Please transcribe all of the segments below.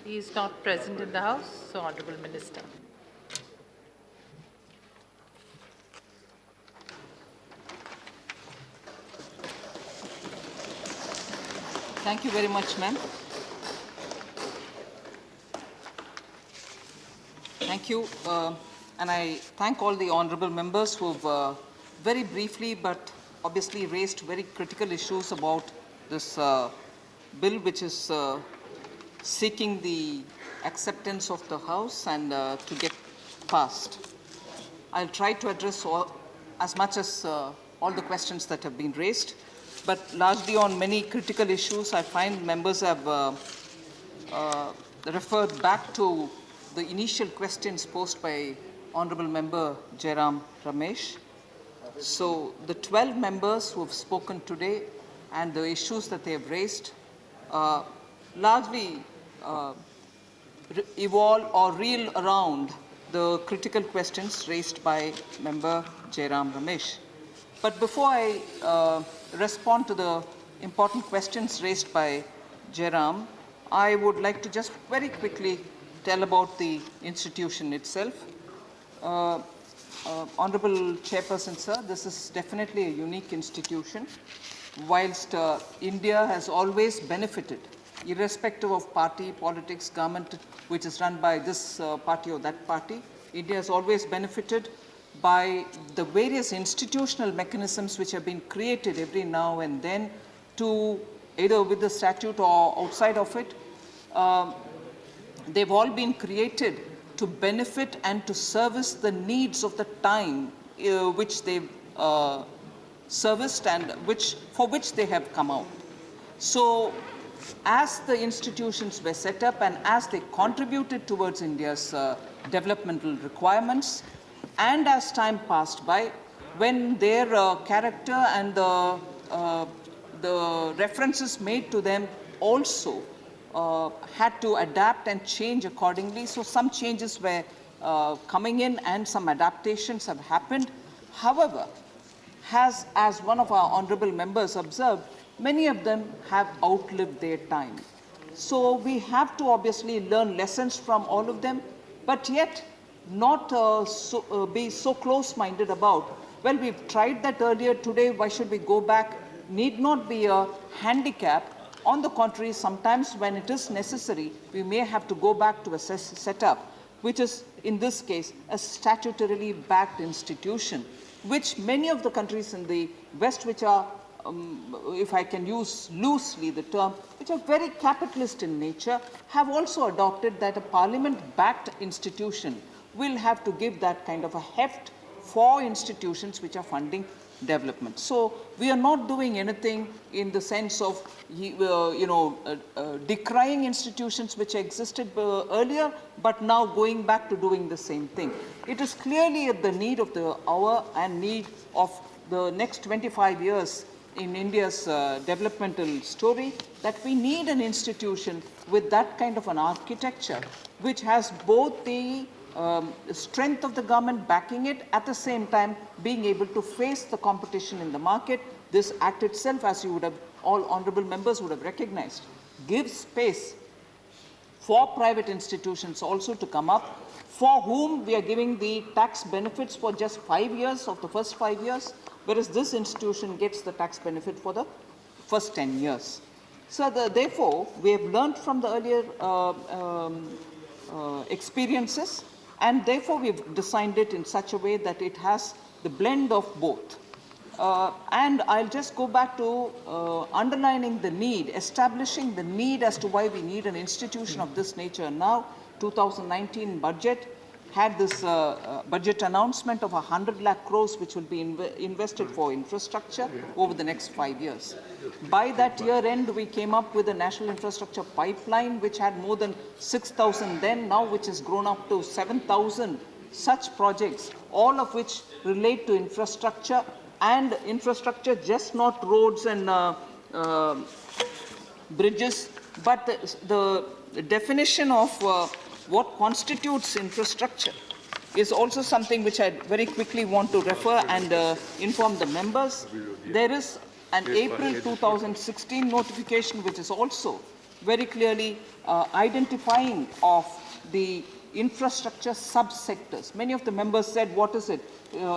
He is not present in the House, so Honourable Minister. Thank you very much, ma'am. Thank you, and I thank all the honourable members who have very briefly but obviously raised very critical issues about this bill, which is seeking the acceptance of the House and to get passed. I'll try to address as much as all the questions that have been raised, but largely on many critical issues, I find members have referred back to the initial questions posed by Honourable Member Jairam Ramesh. So the 12 members who have spoken today and the issues that they have raised largely evolve or reel around the critical questions raised by Member Jairam Ramesh. But before I respond to the important questions raised by Jairam, I would like to just very quickly tell about the institution itself. Honourable Chairperson, sir, this is definitely a unique institution. Whilst India has always benefited, irrespective of party, politics, government, which is run by this party or that party, India has always benefited by the various institutional mechanisms which have been created every now and then to either with the statute or outside of it. They've all been created to benefit and to service the needs of the time which they've serviced and for which they have come out. So as the institutions were set up and as they contributed towards India's developmental requirements, and as time passed by, when their character and the references made to them also had to adapt and change accordingly. So some changes were coming in and some adaptations have happened. However, as one of our honourable members observed, many of them have outlived their time. So we have to obviously learn lessons from all of them, but yet not be so close-minded about, well, we've tried that earlier, today why should we go back? Need not be a handicap. On the contrary, sometimes when it is necessary, we may have to go back to a setup, which is, in this case, a statutorily backed institution, which many of the countries in the West, which are, if I can use loosely the term, which are very capitalist in nature, have also adopted that a parliament-backed institution will have to give that kind of a heft for institutions which are funding development. So we are not doing anything in the sense of decrying institutions which existed earlier, but now going back to doing the same thing. It is clearly the need of the hour and need of the next 25 years in India's developmental story that we need an institution with that kind of an architecture which has both the strength of the government backing it, at the same time being able to face the competition in the market. This act itself, as you would have, all honourable members would have recognized, gives space for private institutions also to come up, for whom we are giving the tax benefits for just 5 years of the first 5 years, whereas this institution gets the tax benefit for the first 10 years. So therefore, we have learned from the earlier experiences, and therefore we've designed it in such a way that it has the blend of both. And I'll just go back to underlining the need, establishing the need as to why we need an institution of this nature now. 2019 budget had this budget announcement of 100 lakh crores which will be invested for infrastructure over the next 5 years. By that year end, we came up with a national infrastructure pipeline which had more than 6,000 then, now which has grown up to 7,000 such projects, all of which relate to infrastructure, and infrastructure just not roads and bridges, but the definition of what constitutes infrastructure is also something which I very quickly want to refer and inform the members. There is an April 2016 notification which is also very clearly identifying of the infrastructure subsectors. Many of the members said, what is it?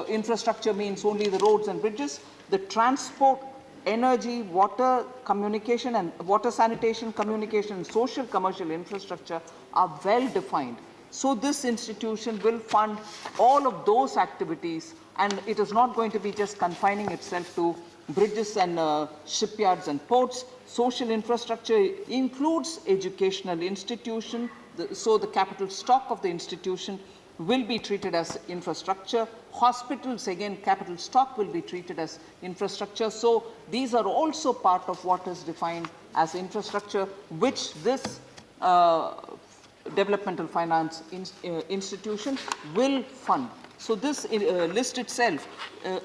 Infrastructure means only the roads and bridges. The transport, energy, water, communication, and water sanitation, communication, and social commercial infrastructure are well defined. So this institution will fund all of those activities, and it is not going to be just confining itself to bridges and shipyards and ports. Social infrastructure includes educational institution, so the capital stock of the institution will be treated as infrastructure. Hospitals, again, capital stock will be treated as infrastructure. So these are also part of what is defined as infrastructure, which this developmental finance institution will fund. So this list itself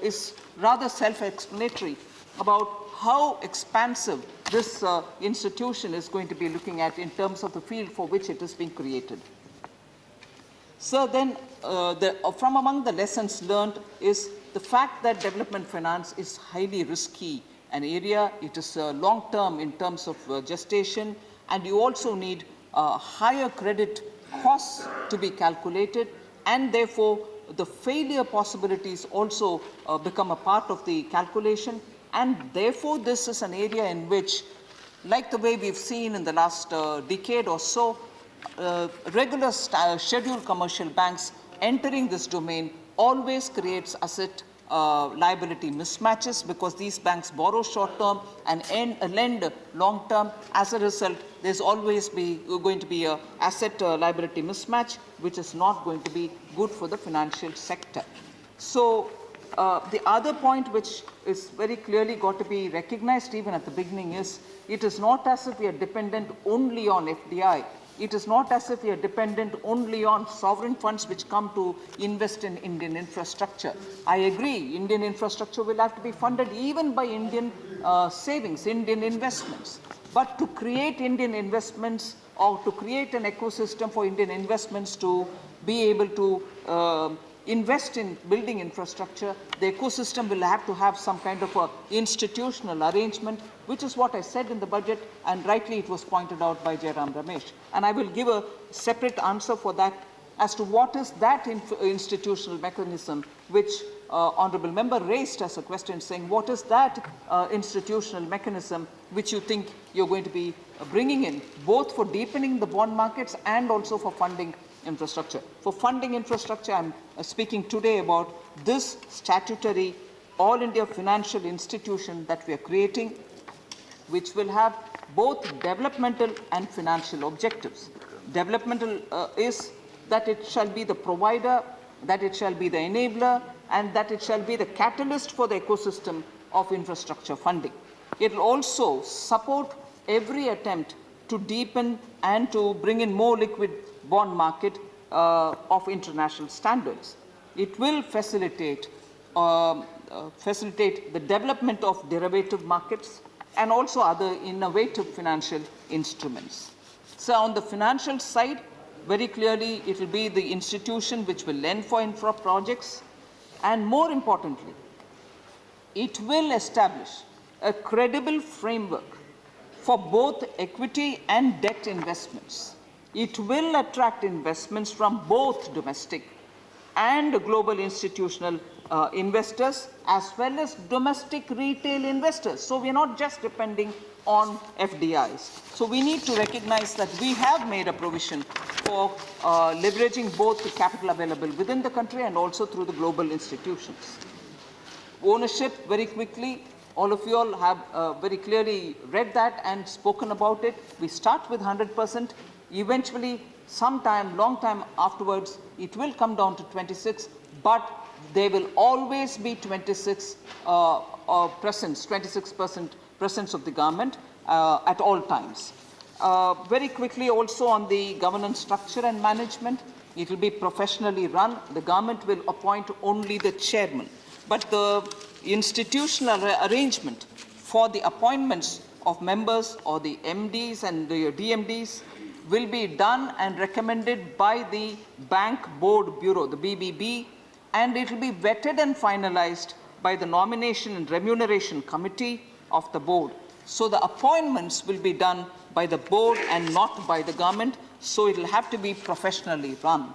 is rather self-explanatory about how expansive this institution is going to be looking at in terms of the field for which it is being created. So then, from among the lessons learned is the fact that development finance is highly risky an area. It is long-term in terms of gestation, and you also need higher credit costs to be calculated, and therefore the failure possibilities also become a part of the calculation. And therefore this is an area in which, like the way we've seen in the last decade or so, regular scheduled commercial banks entering this domain always creates asset liability mismatches, because these banks borrow short term and lend long term. As a result, there's always going to be a asset liability mismatch, which is not going to be good for the financial sector. So the other point which is very clearly got to be recognized even at the beginning is, it is not as if we are dependent only on FDI. It is not as if we are dependent only on sovereign funds which come to invest in Indian infrastructure. I agree, Indian infrastructure will have to be funded even by Indian savings, Indian investments. But to create Indian investments, or to create an ecosystem for Indian investments to be able to invest in building infrastructure, the ecosystem will have to have some kind of a institutional arrangement, which is what I said in the budget, and rightly it was pointed out by Jairam Ramesh. And I will give a separate answer for that as to what is that institutional mechanism which Honourable Member raised as a question, saying what is that institutional mechanism which you think you're going to be bringing in, both for deepening the bond markets and also for funding infrastructure. For funding infrastructure, I'm speaking today about this statutory All India financial institution that we are creating, which will have both developmental and financial objectives. Developmental is that it shall be the provider, that it shall be the enabler, and that it shall be the catalyst for the ecosystem of infrastructure funding. It will also support every attempt to deepen and to bring in more liquid bond market of international standards. It will facilitate the development of derivative markets and also other innovative financial instruments. So on the financial side, very clearly it will be the institution which will lend for infra projects, and more importantly, it will establish a credible framework for both equity and debt investments. It will attract investments from both domestic and global institutional investors, as well as domestic retail investors. So we are not just depending on FDIs. So we need to recognize that we have made a provision for leveraging both the capital available within the country and also through the global institutions. Ownership, very quickly, all of you all have very clearly read that and spoken about it. We start with 100%. Eventually, sometime, long time afterwards, it will come down to 26, but there will always be 26% presence of the government at all times. Very quickly, also on the governance structure and management, it will be professionally run. The government will appoint only the chairman, but the institutional arrangement for the appointments of members or the MDs and the DMDs will be done and recommended by the Bank Board Bureau, the BBB, and it will be vetted and finalized by the Nomination and Remuneration Committee of the board. So the appointments will be done by the board and not by the government, so it will have to be professionally run.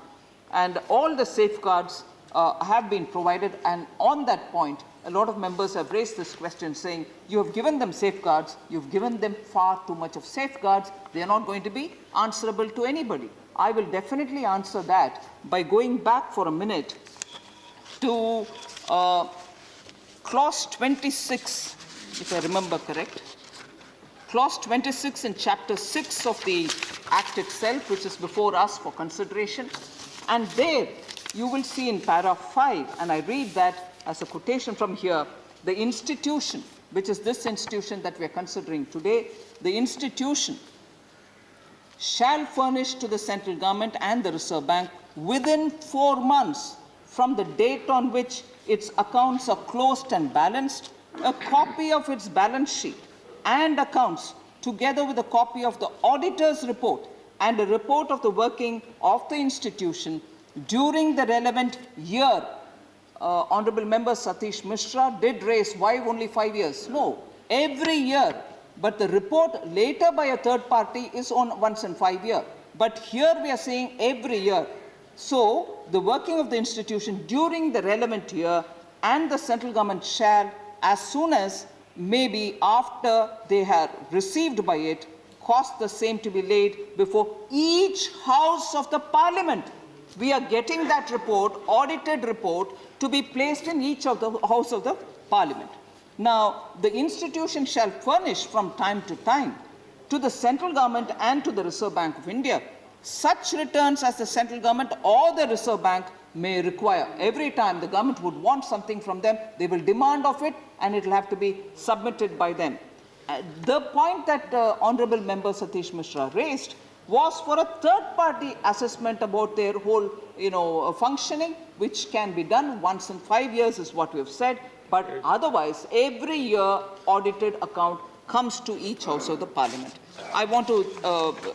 And all the safeguards have been provided, and on that point, a lot of members have raised this question saying, you have given them safeguards, you've given them far too much of safeguards, they are not going to be answerable to anybody. I will definitely answer that by going back for a minute to clause 26, if I remember correct. Clause 26 in chapter 6 of the Act itself, which is before us for consideration. And there you will see in paragraph 5, and I read that as a quotation from here, the institution, which is this institution that we are considering today, the institution shall furnish to the central government and the Reserve Bank within 4 months from the date on which its accounts are closed and balanced, a copy of its balance sheet and accounts, together with a copy of the auditor's report and a report of the working of the institution during the relevant year. Honorable Member Satish Mishra did raise why only 5 years. No, every year. But the report later by a third party is on once in 5 years. But here we are saying every year. So the working of the institution during the relevant year, and the central government shall, as soon as maybe after they have received by it, cause the same to be laid before each house of the parliament. We are getting that report, audited report, to be placed in each of the house of the parliament. Now, the institution shall furnish from time to time to the central government and to the Reserve Bank of India such returns as the central government or the Reserve Bank may require. Every time the government would want something from them, they will demand of it, and it will have to be submitted by them. The point that Honorable Member Satish Mishra raised was for a third-party assessment about their whole, functioning, which can be done once in 5 years, is what we have said. But otherwise, every year audited account comes to each house of the parliament. I want to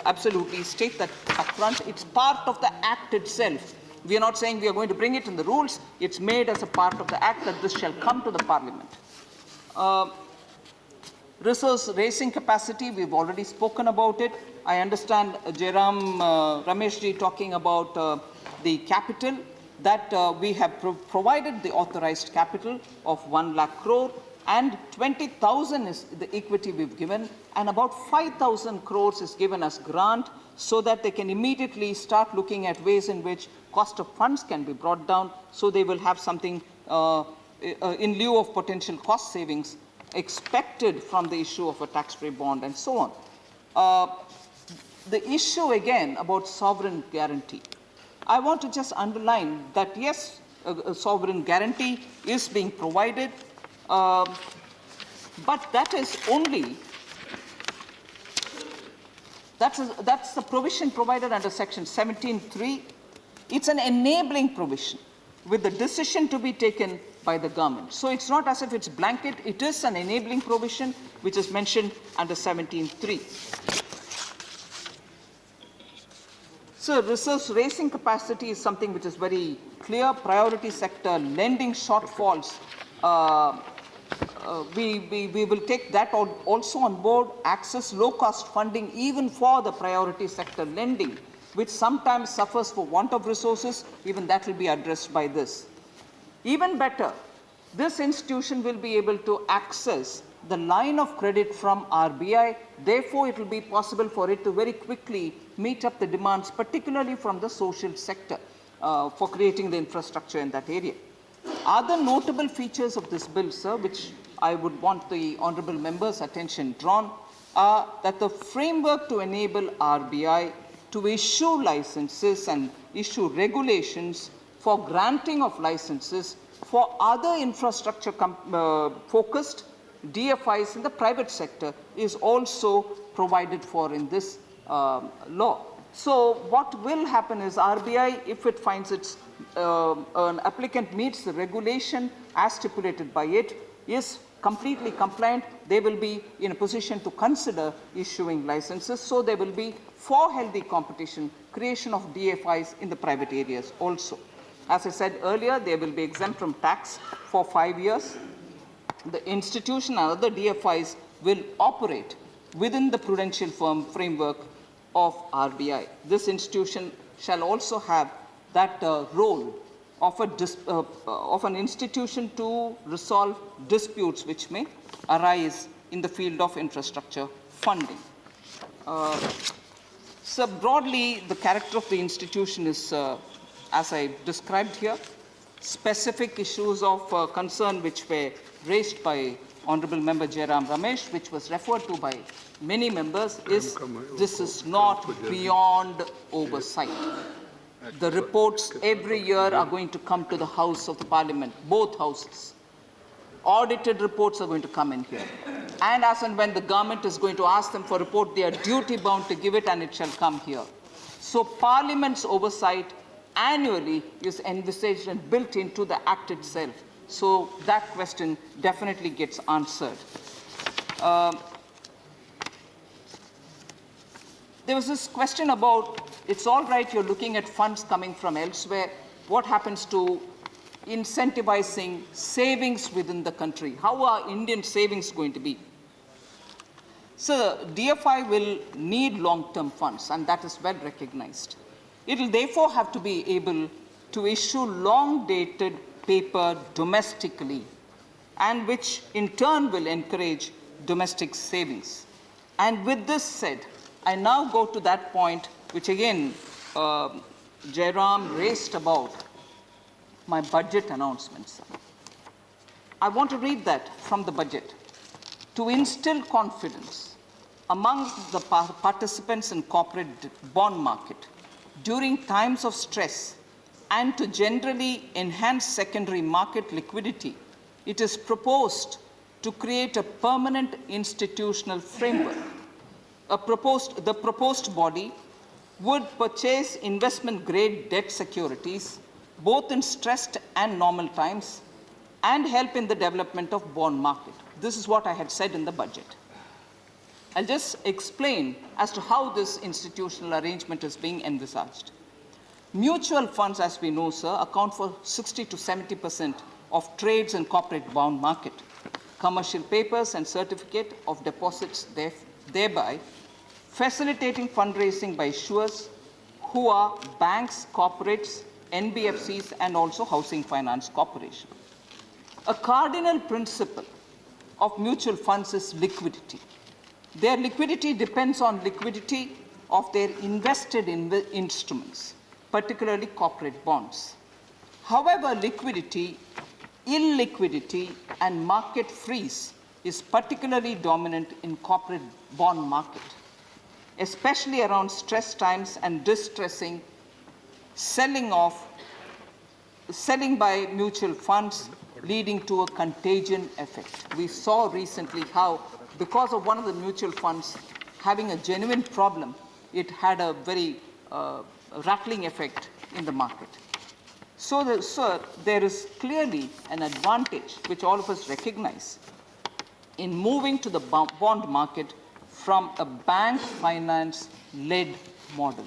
absolutely state that upfront. It's part of the Act itself. We are not saying we are going to bring it in the rules. It's made as a part of the Act that this shall come to the parliament. Resource raising capacity, we've already spoken about it. I understand Jairam Rameshji talking about the capital, that we have provided the authorized capital of 1 lakh crore, and 20,000 is the equity we've given, and about 5,000 crores is given as grant, so that they can immediately start looking at ways in which cost of funds can be brought down, so they will have something in lieu of potential cost savings expected from the issue of a tax-free bond and so on. The issue again about sovereign guarantee. I want to just underline that yes, a sovereign guarantee is being provided, but that is only, that's the provision provided under section 17(3). It's an enabling provision with the decision to be taken by the government. So it's not as if it's blanket, it is an enabling provision which is mentioned under 17(3). So resource raising capacity is something which is very clear. Priority sector lending shortfalls, we will take that also on board. Access low-cost funding even for the priority sector lending, which sometimes suffers for want of resources, even that will be addressed by this. Even better, this institution will be able to access the line of credit from RBI. Therefore, it will be possible for it to very quickly meet up the demands, particularly from the social sector, for creating the infrastructure in that area. Other notable features of this bill, sir, which I would want the honourable members' attention drawn, are that the framework to enable RBI to issue licenses and issue regulations for granting of licenses for other infrastructure focused DFIs in the private sector is also provided for in this law. So what will happen is RBI, if it finds an applicant meets the regulation as stipulated by it, is completely compliant, they will be in a position to consider issuing licenses. So there will be, for healthy competition, creation of DFIs in the private areas also. As I said earlier, they will be exempt from tax for 5 years. The institution and other DFIs will operate within the prudential framework of RBI. This institution shall also have that role of, of an institution to resolve disputes which may arise in the field of infrastructure funding. So broadly, the character of the institution is, as I described here. Specific issues of concern which were raised by Honorable Member Jairam Ramesh, which was referred to by many members, is this is not beyond oversight. The reports every year are going to come to the House of the Parliament, both houses. Audited reports are going to come in here. And as and when the government is going to ask them for a report, they are duty bound to give it, and it shall come here. So Parliament's oversight annually is envisaged and built into the Act itself. So that question definitely gets answered. There was this question about, it's all right, you're looking at funds coming from elsewhere. What happens to incentivizing savings within the country? How are Indian savings going to be? So DFI will need long-term funds, and that is well recognized. It will therefore have to be able to issue long-dated paper domestically, and which in turn will encourage domestic savings. And with this said, I now go to that point which again Jairam raised about my budget announcements. I want to read that from the budget. To instill confidence among the participants in corporate bond market during times of stress and to generally enhance secondary market liquidity, it is proposed to create a permanent institutional framework. The proposed body would purchase investment-grade debt securities both in stressed and normal times and help in the development of bond market. This is what I had said in the budget. I'll just explain as to how this institutional arrangement is being envisaged. Mutual funds, as we know, sir, account for 60 to 70% of trades in corporate bond market. Commercial papers and certificate of deposits thereby facilitating fundraising by issuers who are banks, corporates, NBFCs, and also Housing Finance Corporation. A cardinal principle of mutual funds is liquidity. Their liquidity depends on liquidity of their invested instruments, particularly corporate bonds. However, liquidity, illiquidity, and market freeze is particularly dominant in corporate bond market, especially around stress times and distressing selling by mutual funds, leading to a contagion effect. We saw recently how, because of one of the mutual funds having a genuine problem, it had a very rattling effect in the market. So, sir, there is clearly an advantage, which all of us recognize, in moving to the bond market from a bank finance-led model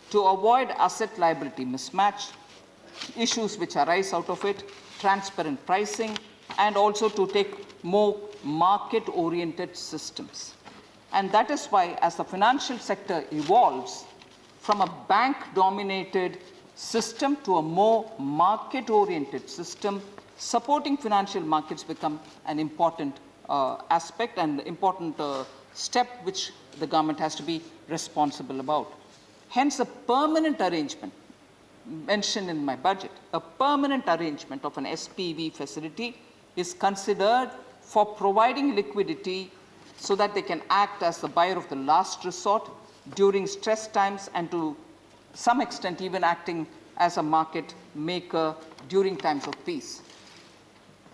to avoid asset liability mismatch, issues which arise out of it, transparent pricing, and also to take more market-oriented systems. And that is why, as the financial sector evolves from a bank-dominated system to a more market-oriented system, supporting financial markets become an important aspect and important step which the government has to be responsible about. Hence, a permanent arrangement mentioned in my budget, a permanent arrangement of an SPV facility is considered for providing liquidity so that they can act as the buyer of the last resort during stress times, and to some extent even acting as a market maker during times of peace.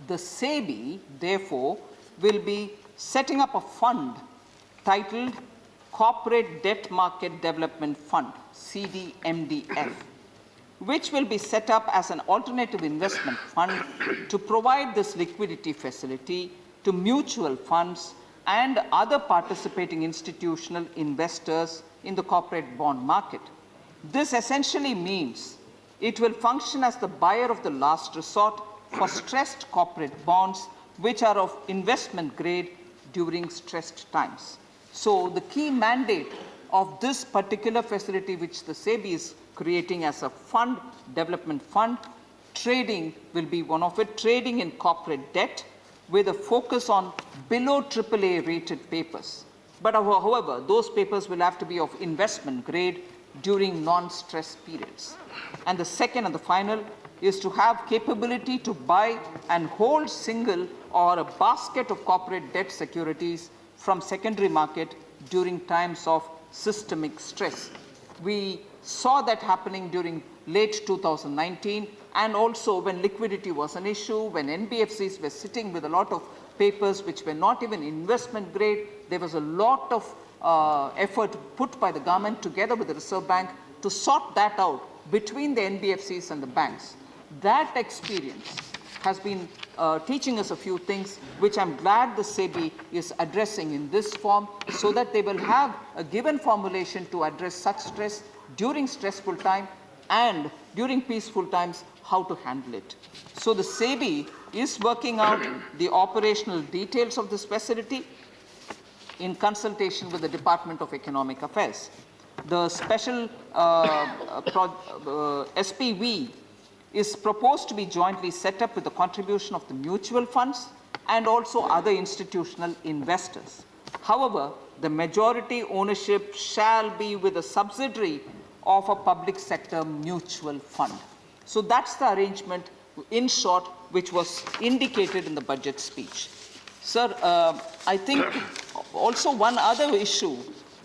The SEBI, therefore, will be setting up a fund titled Corporate Debt Market Development Fund, CDMDF, which will be set up as an alternative investment fund to provide this liquidity facility to mutual funds and other participating institutional investors in the corporate bond market. This essentially means it will function as the buyer of the last resort for stressed corporate bonds which are of investment grade during stressed times. So the key mandate of this particular facility, which the SEBI is creating as a fund, development fund, trading will be one of it, trading in corporate debt with a focus on below AAA rated papers. But however, those papers will have to be of investment grade during non-stress periods. And the second and the final is to have capability to buy and hold single or a basket of corporate debt securities from secondary market during times of systemic stress. We saw that happening during late 2019, and also when liquidity was an issue, when NBFCs were sitting with a lot of papers which were not even investment grade. There was a lot of effort put by the government together with the Reserve Bank to sort that out between the NBFCs and the banks. That experience has been teaching us a few things, which I'm glad the SEBI is addressing in this form, so that they will have a given formulation to address such stress during stressful time and during peaceful times, how to handle it. So the SEBI is working out the operational details of this facility in consultation with the Department of Economic Affairs. The special SPV is proposed to be jointly set up with the contribution of the mutual funds and also other institutional investors. However, the majority ownership shall be with a subsidiary of a public sector mutual fund. So that's the arrangement, in short, which was indicated in the budget speech. Sir, I think also one other issue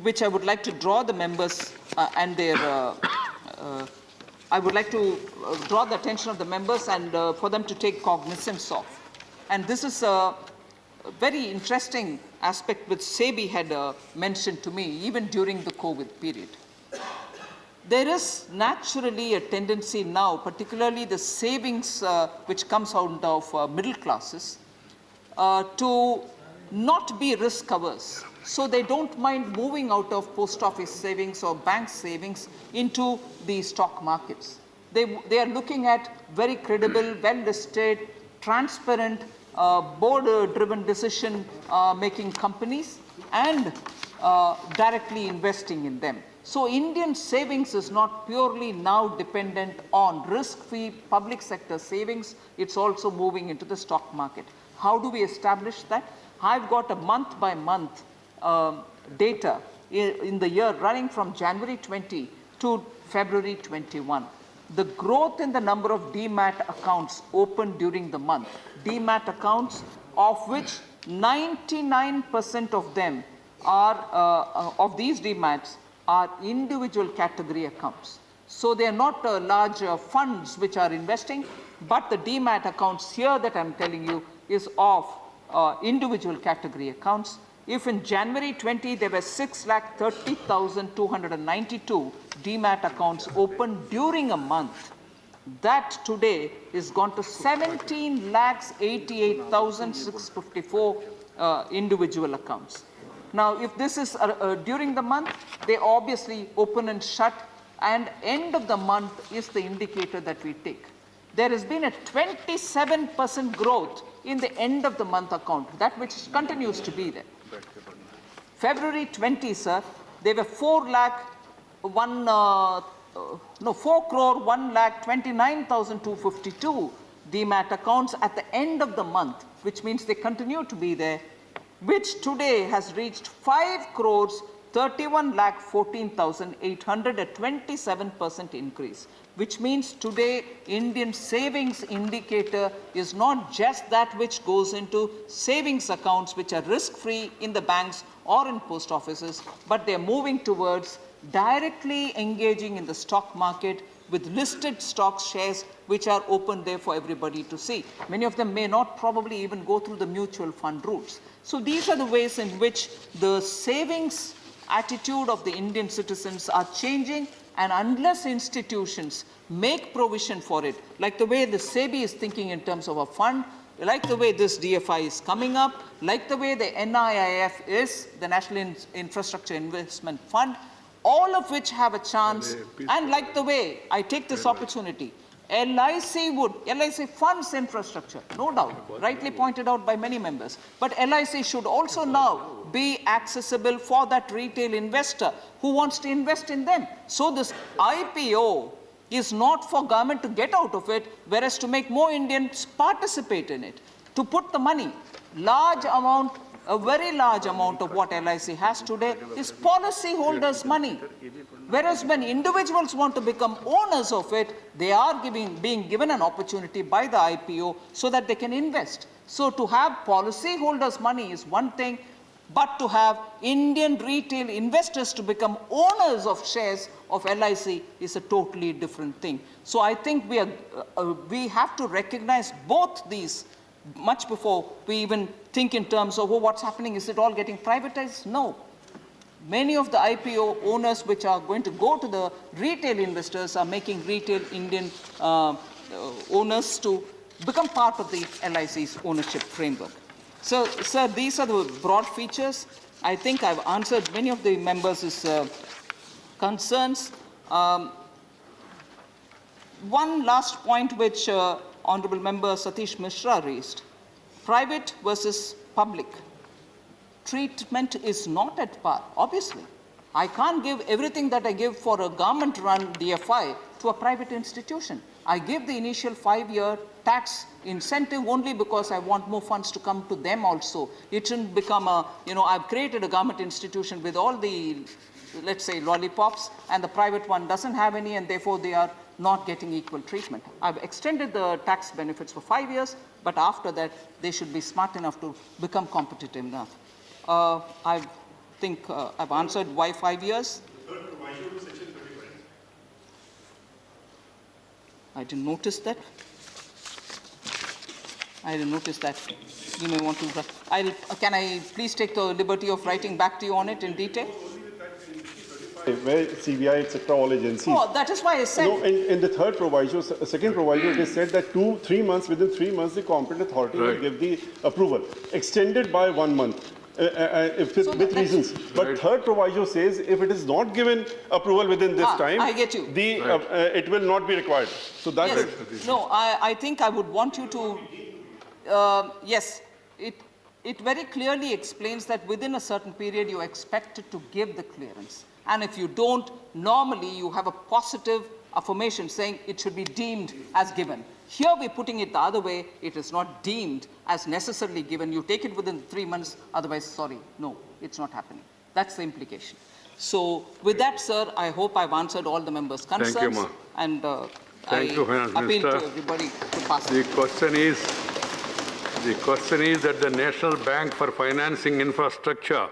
which I would like to draw the members and their I would like to draw the attention of the members and for them to take cognizance of. And this is a very interesting aspect which SEBI had mentioned to me even during the COVID period. There is naturally a tendency now, particularly the savings which comes out of middle classes, to not be risk averse. So they don't mind moving out of post office savings or bank savings into the stock markets. They are looking at very credible, well-listed, transparent, board-driven decision-making companies and directly investing in them. So Indian savings is not purely now dependent on risk-free public sector savings. It's also moving into the stock market. How do we establish that? I've got a month-by-month data in the year running from January 20 to February 21. The growth in the number of DMAT accounts opened during the month, DMAT accounts of which 99% of them are, of these DMATs are individual category accounts. So they are not large funds which are investing, but the DMAT accounts here that I'm telling you is of individual category accounts. If in January 20 there were 6,30,292 DMAT accounts opened during a month, that today is gone to 17,88,654 individual accounts. Now, if this is during the month, they obviously open and shut, and end of the month is the indicator that we take. There has been a 27% growth in the end of the month account, that which continues to be there. February 20, sir, there were 4,1,29,252 DMAT accounts at the end of the month, which means they continue to be there, which today has reached 5,31,14,800, a 27% increase, which means today Indian savings indicator is not just that which goes into savings accounts which are risk-free in the banks or in post offices, but they're moving towards directly engaging in the stock market with listed stock shares which are open there for everybody to see. Many of them may not probably even go through the mutual fund routes. So these are the ways in which the savings attitude of the Indian citizens are changing, and unless institutions make provision for it, like the way the SEBI is thinking in terms of a fund, like the way this DFI is coming up, like the way the NIIF is, the National Infrastructure Investment Fund, all of which have a chance, and like the way, I take this opportunity, LIC funds infrastructure, no doubt, rightly pointed out by many members. But LIC should also now be accessible for that retail investor who wants to invest in them. So this IPO is not for government to get out of it, whereas to make more Indians participate in it, to put the money. A very large amount of what LIC has today is policyholders' money. Whereas when individuals want to become owners of it, they are being given an opportunity by the IPO so that they can invest. So to have policyholders' money is one thing, but to have Indian retail investors to become owners of shares of LIC is a totally different thing. So I think we have to recognize both these much before we even think in terms of, oh, what's happening? Is it all getting privatized? No. Many of the IPO owners which are going to go to the retail investors are making retail Indian owners to become part of the LIC's ownership framework. So, sir, these are the broad features. I think I've answered many of the members' concerns. One last point which Honorable Member Satish Mishra raised, private versus public. Treatment is not at par, obviously. I can't give everything that I give for a government-run DFI to a private institution. I give the initial 5-year tax incentive only because I want more funds to come to them also. It shouldn't become I've created a government institution with all the, let's say, lollipops, and the private one doesn't have any, and therefore they are not getting equal treatment. I've extended the tax benefits for 5 years, but after that, they should be smart enough to become competitive enough. I think I've answered why 5 years. I didn't notice that. You may want to. Can I please take the liberty of writing back to you on it in detail? Where CBI, etc., all agencies. Oh, that is why I said. No, in the third proviso, second proviso, they said that within 3 months, the competent authority will give the approval, extended by 1 month. With reasons. But third proviso says if it is not given approval within this time, I get you. It will not be required. So that yes. is. No, I think I would want you to. Yes, it very clearly explains that within a certain period you are expected to give the clearance. And if you don't, normally you have a positive affirmation saying it should be deemed as given. Here we're putting it the other way. It is not deemed as necessarily given. You take it within 3 months, otherwise, sorry, no, it's not happening. That's the implication. So with that, sir, I hope I've answered all the members' concerns. Thank you, and Thank you, Finance appeal Minister. to everybody to pass The question is that the National Bank for Financing Infrastructure